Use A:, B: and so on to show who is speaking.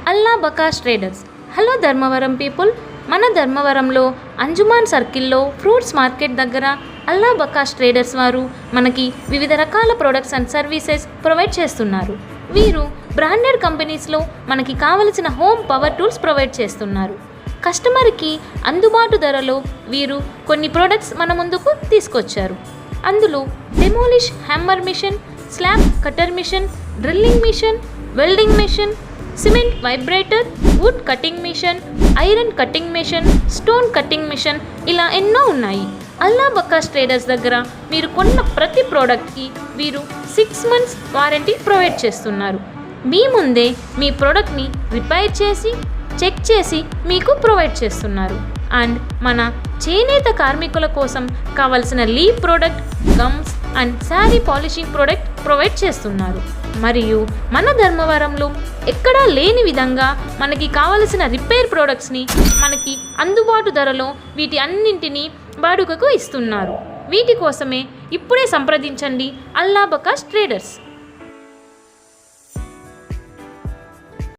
A: అల్లా Baksh traders. Hello Dharmavaram people. మన ధర్మవరంలో అంజుమాన్ సర్కిల్లో ఫ్రూట్స్ మార్కెట్ దగ్గర అల్లా బకాష్ ట్రేడర్స్ వారు మనకి వివిధ రకాల ప్రొడక్ట్స్ అండ్ సర్వీసెస్ ప్రొవైడ్ చేస్తున్నారు. వీరు బ్రాండెడ్ కంపెనీస్లో మనకి కావలసిన హోమ్ పవర్ టూల్స్ ప్రొవైడ్ చేస్తున్నారు. కస్టమర్కి అందుబాటు ధరలో వీరు కొన్ని ప్రొడక్ట్స్ మన ముందుకు తీసుకొచ్చారు. అందులో demolish hammer machine, slab cutter machine, drilling machine, welding machine, cement vibrator, wood cutting machine, iron cutting machine, stone cutting machine, ఇలా ఎన్నో ఉన్నాయి. అల్లా బకాష్ ట్రేడర్స్ దగ్గర మీరు కొన్న ప్రతి ప్రోడక్ట్కి వీరు 6 months వారంటీ ప్రొవైడ్ చేస్తున్నారు. మీ ముందే మీ ప్రోడక్ట్ని రిపేర్ చేసి చెక్ చేసి మీకు ప్రొవైడ్ చేస్తున్నారు. అండ్ మన చేనేత కార్మికుల కోసం కావలసిన leave product, gums and sari polishing product provide చేస్తున్నారు. మరియు మన ధర్మవరంలో ఎక్కడా లేని విధంగా మనకి కావలసిన రిపేర్ ప్రోడక్ట్స్ని మనకి అందుబాటు ధరలో వీటి అన్నింటినీ బాడుగకు ఇస్తున్నారు. వీటి కోసమే ఇప్పుడే సంప్రదించండి అల్లా బకాష్ ట్రేడర్స్.